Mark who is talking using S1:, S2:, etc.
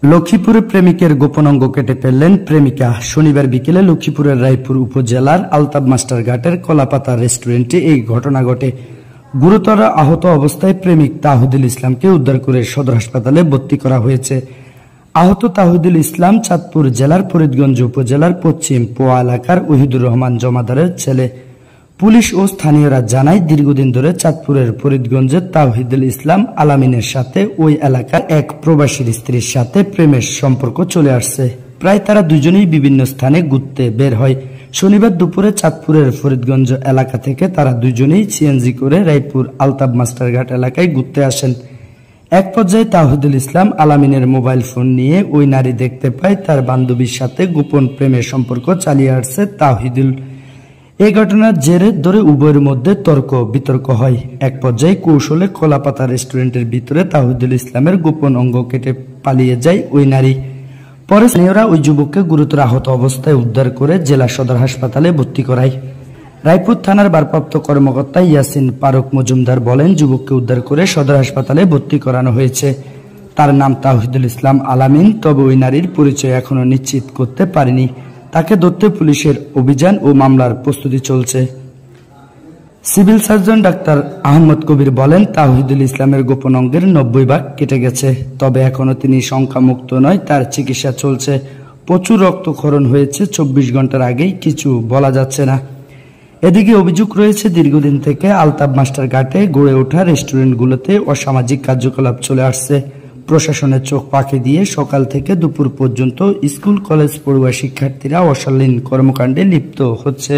S1: লক্ষ্মীপুরে প্রেমিকের গোপন অঙ্গ কেটে ফেললেন প্রেমিকা। শনিবার বিকেলে লক্ষ্মীপুরের রায়পুর উপজেলার আলতাব মাস্টার ঘাটের কলাপাতা রেস্টুরেন্টে এই ঘটনা ঘটে। গুরুতর আহত অবস্থায় প্রেমিক তাহিদুল ইসলামকে উদ্ধার করে সদর হাসপাতালে ভর্তি করা হয়েছে। আহত তাহিদুল ইসলাম চাঁদপুর জেলার ফরিদগঞ্জ উপজেলার পশ্চিম পোয়া এলাকার ওহিদুর রহমান জমাদারের ছেলে। পুলিশ ও স্থানীয়রা জানায়, দীর্ঘদিন ধরে চাঁদপুরের ফরিদগঞ্জের তাহিদুল ইসলাম আলামিনের সাথে ওই এলাকার এক প্রবাসীর স্ত্রীর সাথে প্রেমের সম্পর্ক চলে আসছে। প্রায় তারা দুজনেই বিভিন্ন স্থানে ঘুরতে বের হয়। শনিবার দুপুরে চাঁদপুরের ফরিদগঞ্জ এলাকা থেকে তারা দুজনেই সিএনজি করে রায়পুর আলতাব মাস্টারঘাট এলাকায় ঘুরতে আসেন। এক পর্যায়ে তাহিদুল ইসলাম আলামিনের মোবাইল ফোন নিয়ে ওই নারী দেখতে পায় তার বান্ধবীর সাথে গোপন প্রেমের সম্পর্ক চালিয়ে আসছে তাহিদুল। এই ঘটনার জেরে ধরে উভয়ের মধ্যে তর্ক বিতর্ক হয়। এক পর্যায়ে কৌশলে কলাপাতা রেস্টুরেন্টের ভিতরে তাহিদুল ইসলামের গোপন অঙ্গ কেটে পালিয়ে যায় ওই নারী। পরে স্থানীয়রা ওই যুবককে গুরুতর আহত অবস্থায় উদ্ধার করে জেলা সদর হাসপাতালে ভর্তি করায়। রায়পুর থানার ভারপ্রাপ্ত কর্মকর্তা ইয়াসিন ফারুক মজুমদার বলেন, যুবককে উদ্ধার করে সদর হাসপাতালে ভর্তি করানো হয়েছে। তার নাম তাহিদুল ইসলাম আলামিন। তবে ওই নারীর পরিচয় এখনো নিশ্চিত করতে পারেনি। তাকে ধরতে পুলিশের অভিযান ও মামলার প্রস্তুতি চলছে। সিভিল সার্জন ডাক্তার আহমদ কবির বলেন, তাহিদুল ইসলামের গোপন অঙ্গের 90 ভাগ কেটে গেছে। তবে এখনো তিনি সংখ্যামুক্ত নয়, তার চিকিৎসা চলছে। প্রচুর রক্তক্ষরণ হয়েছে। 24 ঘন্টার আগেই কিছু বলা যাচ্ছে না। এদিকে অভিযোগ রয়েছে, দীর্ঘদিন থেকে আলতাব মাস্টার ঘাটে গড়ে ওঠা রেস্টুরেন্টগুলোতে অসামাজিক কার্যকলাপ চলে আসছে। প্রশাসনের চোখ পাখি দিয়ে সকাল থেকে দুপুর পর্যন্ত স্কুল কলেজ পড়ুয়া শিক্ষার্থীরা অশালীন কর্মকাণ্ডে লিপ্ত হচ্ছে।